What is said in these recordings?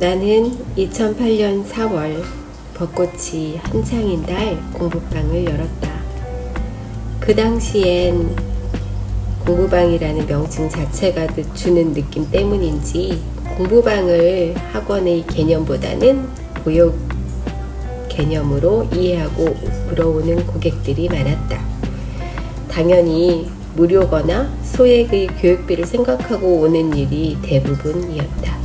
나는 2008년 4월 벚꽃이 한창인 날 공부방을 열었다. 그 당시엔 공부방이라는 명칭 자체가 주는 느낌 때문인지 공부방을 학원의 개념보다는 보육 개념으로 이해하고 들어오는 고객들이 많았다. 당연히 무료거나 소액의 교육비를 생각하고 오는 일이 대부분이었다.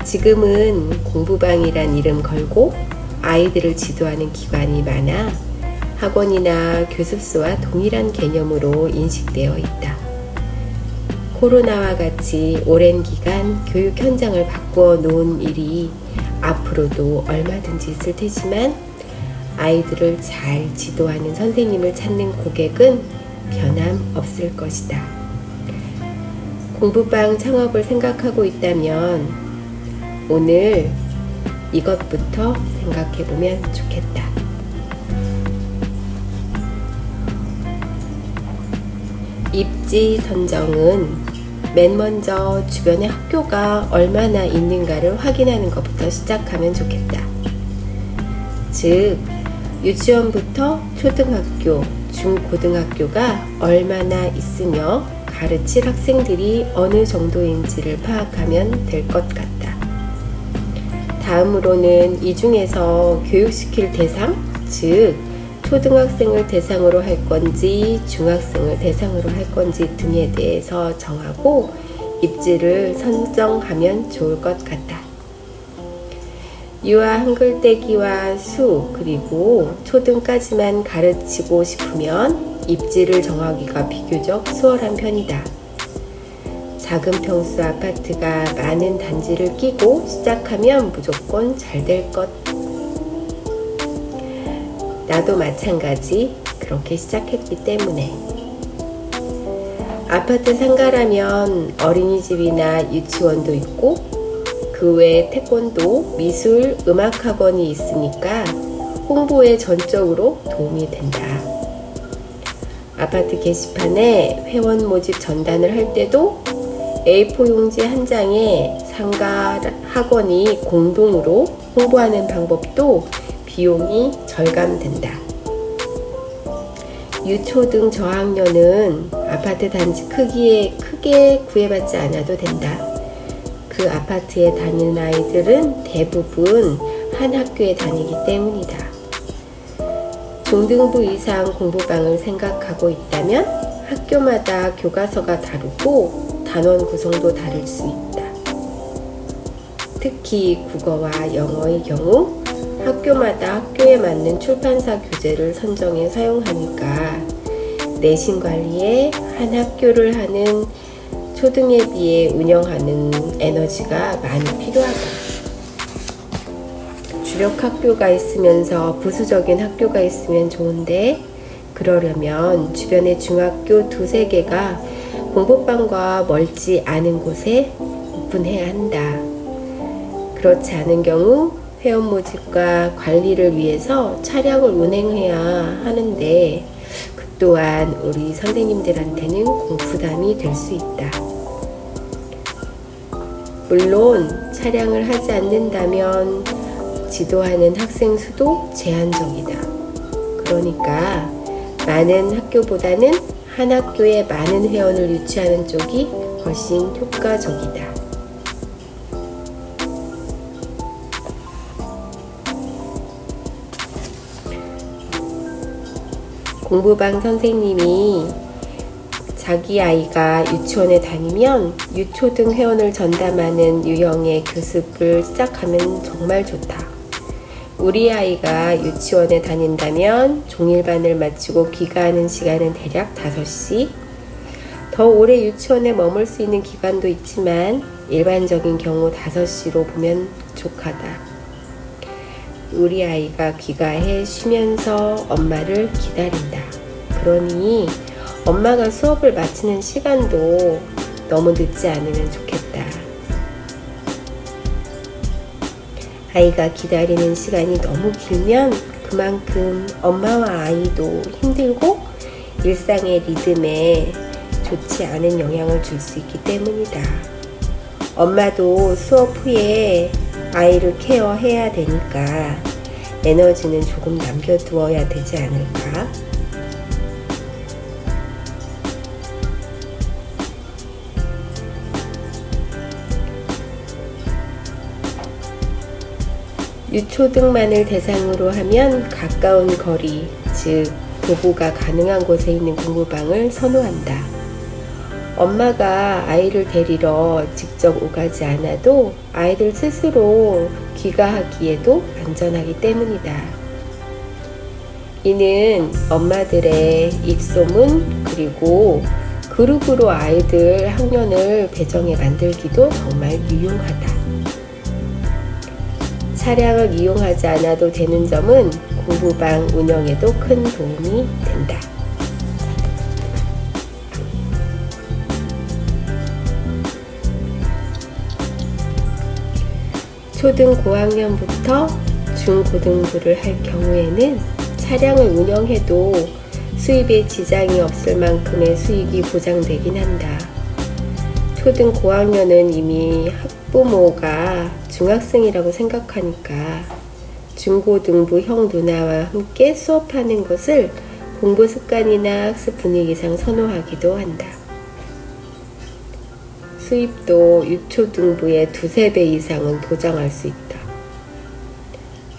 지금은 공부방이란 이름 걸고 아이들을 지도하는 기관이 많아 학원이나 교습소와 동일한 개념으로 인식되어 있다. 코로나와 같이 오랜 기간 교육 현장을 바꾸어 놓은 일이 앞으로도 얼마든지 있을 테지만 아이들을 잘 지도하는 선생님을 찾는 고객은 변함없을 것이다. 공부방 창업을 생각하고 있다면 오늘 이것부터 생각해보면 좋겠다. 입지 선정은 맨 먼저 주변에 학교가 얼마나 있는가를 확인하는 것부터 시작하면 좋겠다. 즉, 유치원부터 초등학교, 중고등학교가 얼마나 있으며 가르칠 학생들이 어느 정도인지를 파악하면 될 것 같다. 다음으로는 이 중에서 교육시킬 대상, 즉 초등학생을 대상으로 할 건지 중학생을 대상으로 할 건지 등에 대해서 정하고 입지를 선정하면 좋을 것 같다. 유아 한글 떼기와 수 그리고 초등까지만 가르치고 싶으면 입지를 정하기가 비교적 수월한 편이다. 작은 평수 아파트가 많은 단지를 끼고 시작하면 무조건 잘 될 것. 나도 마찬가지 그렇게 시작했기 때문에. 아파트 상가라면 어린이집이나 유치원도 있고 그 외에 태권도, 미술, 음악학원이 있으니까 홍보에 전적으로 도움이 된다. 아파트 게시판에 회원 모집 전단을 할 때도 A4 용지 한 장에 상가 학원이 공동으로 홍보하는 방법도 비용이 절감된다. 유초등 저학년은 아파트 단지 크기에 크게 구애받지 않아도 된다. 그 아파트에 다니는 아이들은 대부분 한 학교에 다니기 때문이다. 중등부 이상 공부방을 생각하고 있다면 학교마다 교과서가 다르고 단원 구성도 다를 수 있다. 특히 국어와 영어의 경우 학교마다 학교에 맞는 출판사 교재를 선정해 사용하니까 내신 관리에 한 학교를 하는 초등에 비해 운영하는 에너지가 많이 필요하다. 주력 학교가 있으면서 부수적인 학교가 있으면 좋은데 그러려면 주변의 중학교 두세 개가 공부방과 멀지 않은 곳에 오픈해야 한다. 그렇지 않은 경우 회원 모집과 관리를 위해서 차량을 운행해야 하는데 그 또한 우리 선생님들한테는 공부담이 될 수 있다. 물론 차량을 하지 않는다면 지도하는 학생 수도 제한적이다. 그러니까 많은 학교보다는 한 학교에 많은 회원을 유치하는 쪽이 훨씬 효과적이다. 공부방 선생님이 자기 아이가 유치원에 다니면 유초등 회원을 전담하는 유형의 교습을 시작하면 정말 좋다. 우리 아이가 유치원에 다닌다면 종일반을 마치고 귀가하는 시간은 대략 5시. 더 오래 유치원에 머물 수 있는 기간도 있지만 일반적인 경우 5시로 보면 족하다. 우리 아이가 귀가해 쉬면서 엄마를 기다린다. 그러니 엄마가 수업을 마치는 시간도 너무 늦지 않으면 좋겠다. 아이가 기다리는 시간이 너무 길면 그만큼 엄마와 아이도 힘들고 일상의 리듬에 좋지 않은 영향을 줄 수 있기 때문이다. 엄마도 수업 후에 아이를 케어해야 되니까 에너지는 조금 남겨두어야 되지 않을까? 유초등만을 대상으로 하면 가까운 거리, 즉 도보가 가능한 곳에 있는 공부방을 선호한다. 엄마가 아이를 데리러 직접 오가지 않아도 아이들 스스로 귀가하기에도 안전하기 때문이다. 이는 엄마들의 입소문 그리고 그룹으로 아이들 학년을 배정해 만들기도 정말 유용하다. 차량을 이용하지 않아도 되는 점은 공부방 운영에도 큰 도움이 된다. 초등 고학년부터 중고등부를 할 경우에는 차량을 운영해도 수입에 지장이 없을 만큼의 수익이 보장되긴 한다. 초등 고학년은 이미 학부모가 중학생이라고 생각하니까 중고등부 형 누나와 함께 수업하는 것을 공부 습관이나 학습 분위기상 선호하기도 한다. 수입도 유초등부의 2~3배 이상은 보장할 수 있다.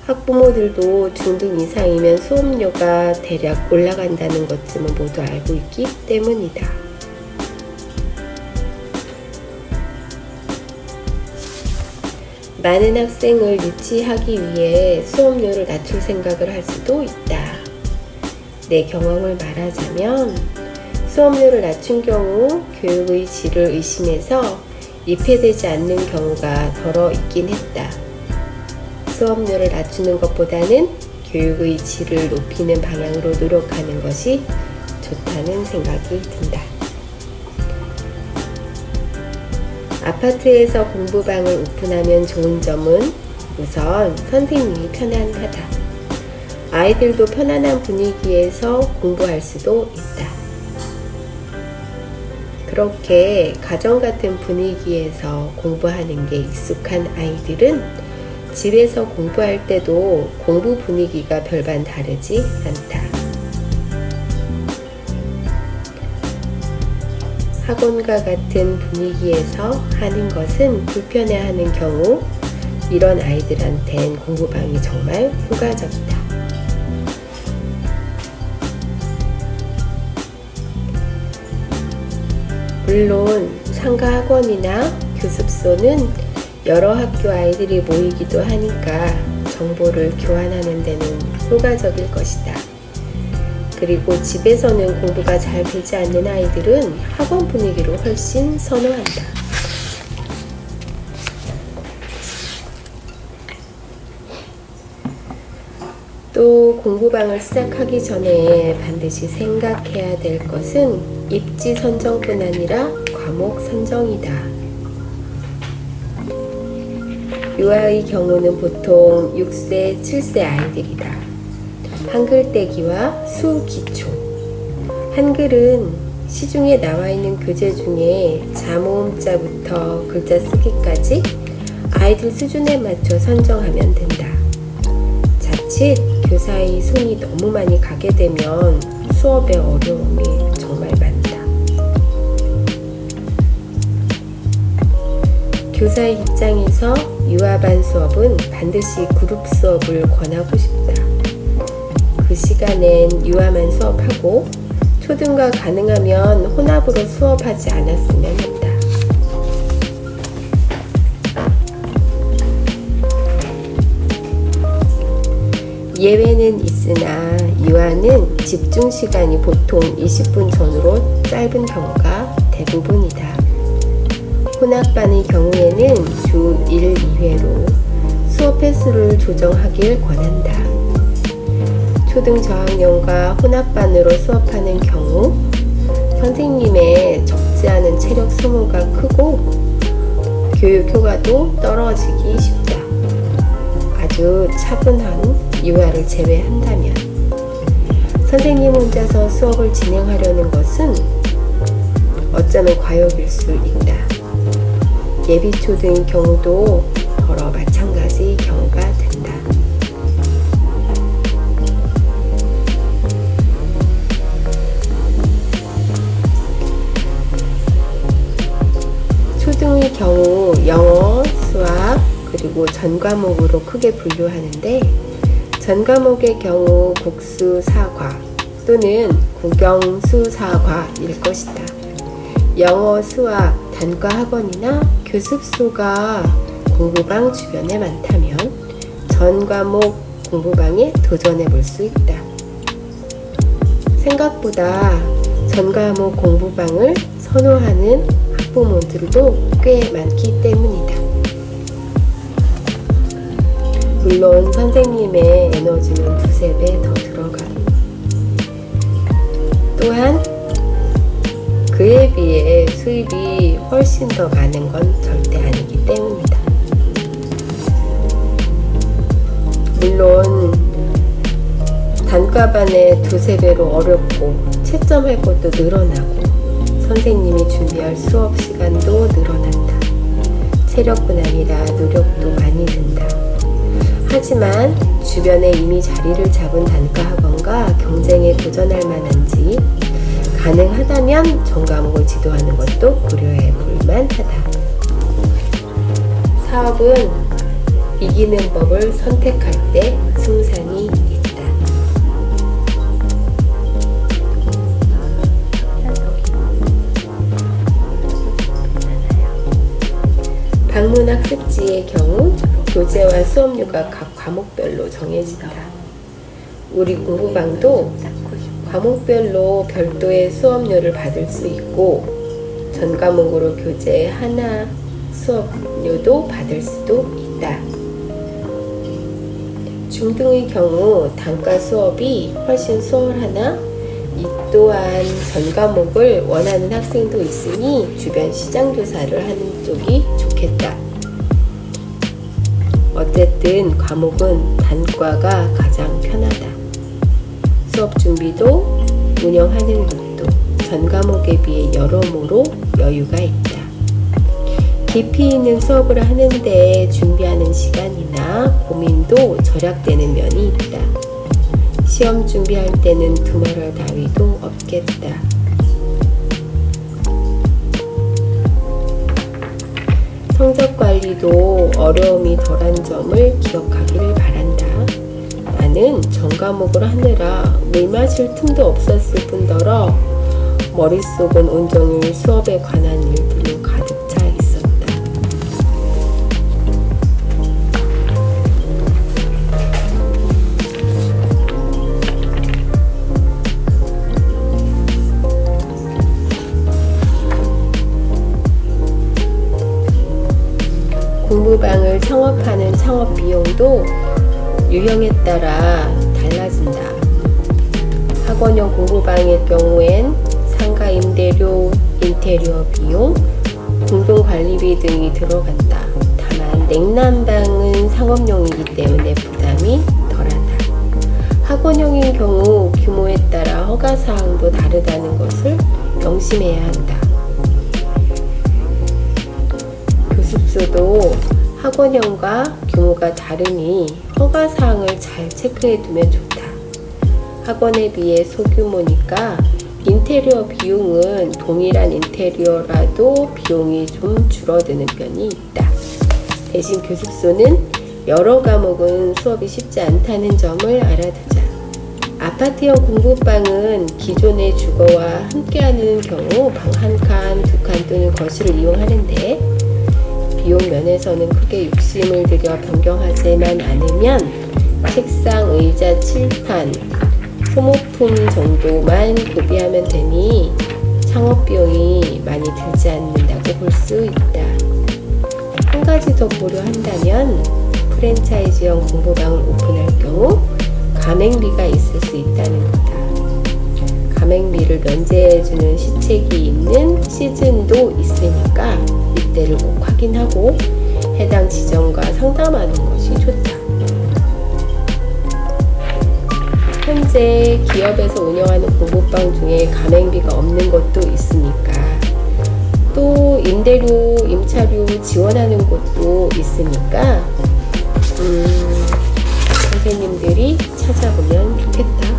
학부모들도 중등 이상이면 수업료가 대략 올라간다는 것쯤은 모두 알고 있기 때문이다. 많은 학생을 유치하기 위해 수업료를 낮출 생각을 할 수도 있다. 내 경험을 말하자면 수업료를 낮춘 경우 교육의 질을 의심해서 입회되지 않는 경우가 덜어 있긴 했다. 수업료를 낮추는 것보다는 교육의 질을 높이는 방향으로 노력하는 것이 좋다는 생각이 든다. 아파트에서 공부방을 오픈하면 좋은 점은 우선 선생님이 편안하다. 아이들도 편안한 분위기에서 공부할 수도 있다. 그렇게 가정 같은 분위기에서 공부하는 게 익숙한 아이들은 집에서 공부할 때도 공부 분위기가 별반 다르지 않다. 학원과 같은 분위기에서 하는 것은 불편해하는 경우 이런 아이들한텐 공부방이 정말 효과적이다. 물론 상가 학원이나 교습소는 여러 학교 아이들이 모이기도 하니까 정보를 교환하는 데는 효과적일 것이다. 그리고 집에서는 공부가 잘 되지 않는 아이들은 학원 분위기를 훨씬 선호한다. 또 공부방을 시작하기 전에 반드시 생각해야 될 것은 입지 선정뿐 아니라 과목 선정이다. 유아의 경우는 보통 6세, 7세 아이들이다. 한글 떼기와 수 기초. 한글은 시중에 나와 있는 교재 중에 자모음자부터 글자 쓰기까지 아이들 수준에 맞춰 선정하면 된다. 자칫 교사의 손이 너무 많이 가게 되면 수업의 어려움이 정말 많다. 교사의 입장에서 유아반 수업은 반드시 그룹 수업을 권하고 싶다. 그 시간엔 유아만 수업하고 초등과 가능하면 혼합으로 수업하지 않았으면 한다. 예외는 있으나 유아는 집중 시간이 보통 20분 전후로 짧은 경우가 대부분이다. 혼합반의 경우에는 주 1, 2회로 수업 횟수를 조정하길 권한다. 초등 저학년과 혼합반으로 수업하는 경우 선생님의 적지 않은 체력 소모가 크고 교육 효과도 떨어지기 쉽다. 아주 차분한 유아를 제외한다면 선생님 혼자서 수업을 진행하려는 것은 어쩌면 과욕일 수 있다. 예비초등의 경우도 더러 마찬가지 경우가 된다. 초등의 경우 영어, 수학, 그리고 전과목으로 크게 분류하는데, 전과목의 경우 국수사과 또는 국영수사과일 것이다. 영어, 수학, 단과학원이나 교습소가 공부방 주변에 많다면 전과목 공부방에 도전해 볼 수 있다. 생각보다 전과목 공부방을 선호하는 학부모들도 꽤 많기 때문이다. 물론 선생님의 에너지는 두세 배 더 들어가. 또한 그에 비해 수입이 훨씬 더 가는 건 절대 아니기 때문이다. 물론 단과반에 두세 배로 어렵고 채점할 것도 늘어나고 선생님이 준비할 수업 시간도 늘어난다. 체력뿐 아니라 노력도 많이 든다. 하지만 주변에 이미 자리를 잡은 단과학원과 경쟁에 도전할 만한지 가능하다면 전과목을 지도하는 것도 고려해 볼 만하다. 사업은 이기는 법을 선택할 때 승산이 있다. 방문학습지의 경우 교재와 수업료가 각 과목별로 정해진다. 우리 공부방도 과목별로 별도의 수업료를 받을 수 있고 전 과목으로 교재 하나 수업료도 받을 수도 있다. 중등의 경우 단과 수업이 훨씬 수월하나 이 또한 전 과목을 원하는 학생도 있으니 주변 시장 조사를 하는 쪽이 좋겠다. 어쨌든 과목은 단과가 가장 편하다. 수업 준비도 운영하는 것도 전 과목에 비해 여러모로 여유가 있다. 깊이 있는 수업을 하는데 준비하는 시간이나 고민도 절약되는 면이 있다. 시험 준비할 때는 두말할 나위도 없겠다. 성적 관리도 어려움이 덜한 점을 기억하기를 바란다. 나는 전 과목을 하느라 물 마실 틈도 없었을 뿐더러 머릿속은 온종일 수업에 관한 일들로 가득 차 있었다. 공부방을 창업하는 창업 비용도 유형에 따라 달라진다. 학원형 공부방의 경우엔 상가 임대료, 인테리어 비용, 공동관리비 등이 들어간다. 다만 냉난방은 상업용이기 때문에 부담이 덜하다. 학원형인 경우 규모에 따라 허가사항도 다르다는 것을 명심해야 한다. 교습소도 학원형과 규모가 다르니 허가사항을 잘 체크해두면 좋다. 학원에 비해 소규모니까 인테리어 비용은 동일한 인테리어라도 비용이 좀 줄어드는 편이 있다. 대신 교습소는 여러 과목은 수업이 쉽지 않다는 점을 알아두자. 아파트형 공부방은 기존의 주거와 함께하는 경우 방 한 칸, 두 칸 또는 거실을 이용하는데 비용 면에서는 크게 욕심을 들여 변경하지만 않으면 책상, 의자, 칠판, 소모품 정도만 구비하면 되니 창업 비용이 많이 들지 않는다고 볼 수 있다. 한 가지 더 고려한다면 프랜차이즈형 공부방을 오픈할 경우 가맹비가 있을 수 있다는 거다. 가맹비를 면제해주는 시책이 있는 시즌도 있으니까 이때를 꼭 확인하고 해당 지점과 상담하는 것이 좋다. 현재 기업에서 운영하는 공부방 중에 가맹비가 없는 것도 있으니까 또 임대료, 임차료 지원하는 곳도 있으니까 선생님들이 찾아보면 좋겠다.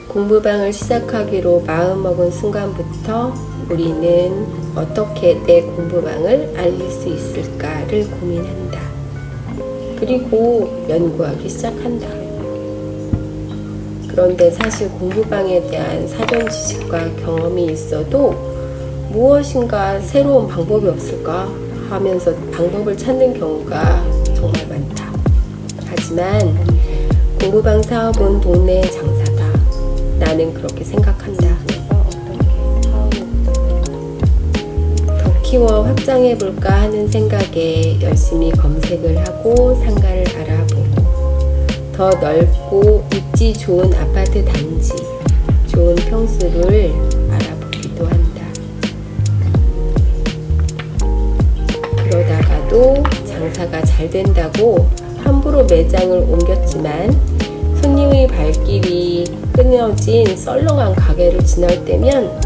공부방을 시작하기로 마음먹은 순간부터 우리는 어떻게 내 공부방을 알릴 수 있을까를 고민한다. 그리고 연구하기 시작한다. 그런데 사실 공부방에 대한 사전 지식과 경험이 있어도 무엇인가 새로운 방법이 없을까 하면서 방법을 찾는 경우가 정말 많다. 하지만 공부방 사업은 동네의 장사다. 나는 그렇게 생각한다. 더 키워 확장해볼까 하는 생각에 열심히 검색을 하고 상가를 알아보고 더 넓고 입지 좋은 아파트 단지, 좋은 평수를 알아보기도 한다. 그러다가도 장사가 잘 된다고 함부로 매장을 옮겼지만 손님의 발길이 끊어진 썰렁한 가게를 지날 때면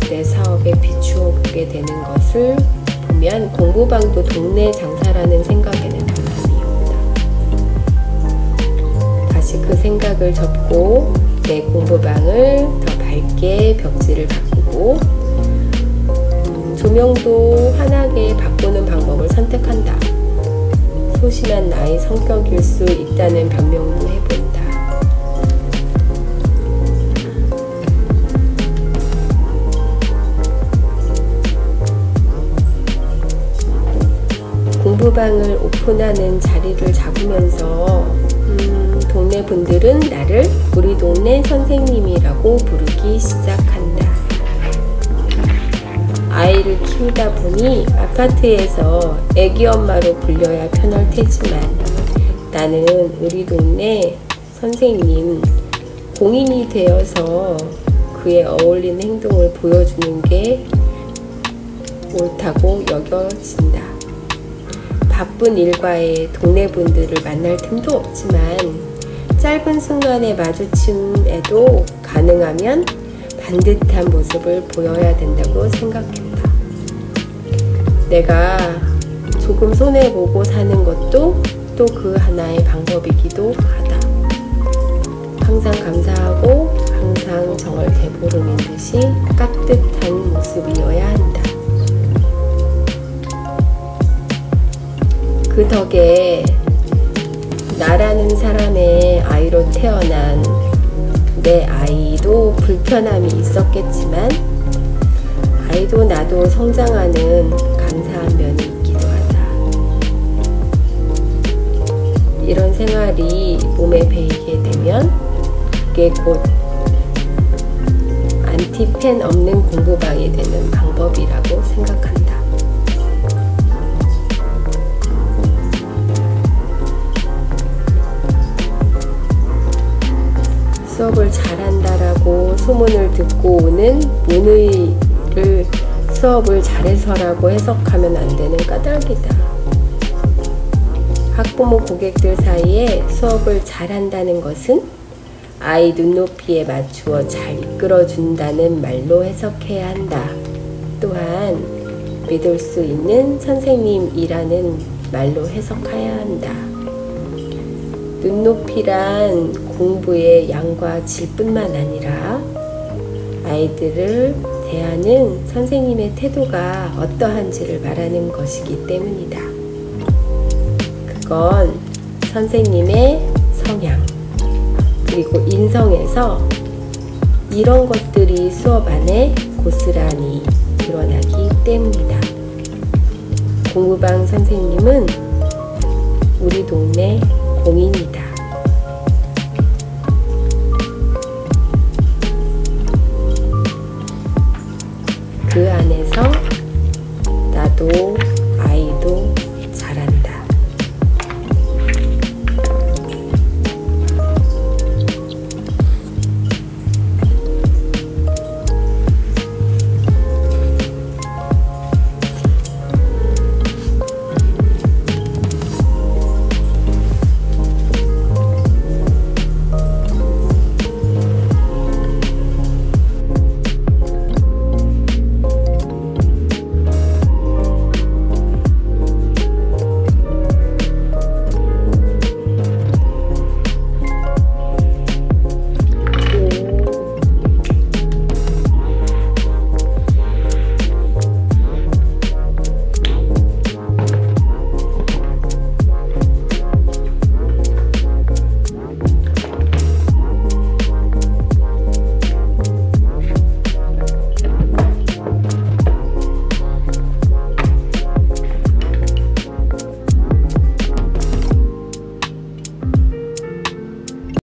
내 사업에 비추어보게 되는 것을 보면 공부방도 동네 장사라는 생각에는 변함이 없다. 다시 그 생각을 접고 내 공부방을 더 밝게 벽지를 바꾸고 조명도 환하게 바꾸는 방법을 선택한다. 소심한 나의 성격일 수 있다는 변명도 해본다. 공부방을 오픈하는 자리를 잡으면서 동네 분들은 나를 우리 동네 선생님이라고 부르기 시작한다. 아이를 키우다 보니 아파트에서 애기 엄마로 불려야 편할 테지만 나는 우리 동네 선생님, 공인이 되어서 그에 어울리는 행동을 보여주는 게 옳다고 여겨진다. 바쁜 일과에 동네 분들을 만날 틈도 없지만 짧은 순간의 마주침에도 가능하면 반듯한 모습을 보여야 된다고 생각했다. 내가 조금 손해보고 사는 것도 또 그 하나의 방법이기도 하다. 항상 감사하고 항상 정을 되보름인 듯이 깍듯한 모습이어야 한다. 그 덕에 나라는 사람의 아이로 태어난 내 아이도 불편함이 있었겠지만 아이도 나도 성장하는 감사한 면이 있기도 하다. 이런 생활이 몸에 배이게 되면 그게 곧 안티팬 없는 공부방이 되는 방법이라고 생각한다. 수업을 잘한다라고 소문을 듣고 오는 문의를 수업을 잘해서라고 해석하면 안 되는 까닭이다. 학부모 고객들 사이에 수업을 잘한다는 것은 아이 눈높이에 맞추어 잘 이끌어준다는 말로 해석해야 한다. 또한 믿을 수 있는 선생님이라는 말로 해석해야 한다. 눈높이란 공부의 양과 질뿐만 아니라 아이들을 대하는 선생님의 태도가 어떠한지를 말하는 것이기 때문이다. 그건 선생님의 성향 그리고 인성에서 이런 것들이 수업 안에 고스란히 드러나기 때문이다. 공부방 선생님은 우리 동네 공인이다. 그 안에서 나도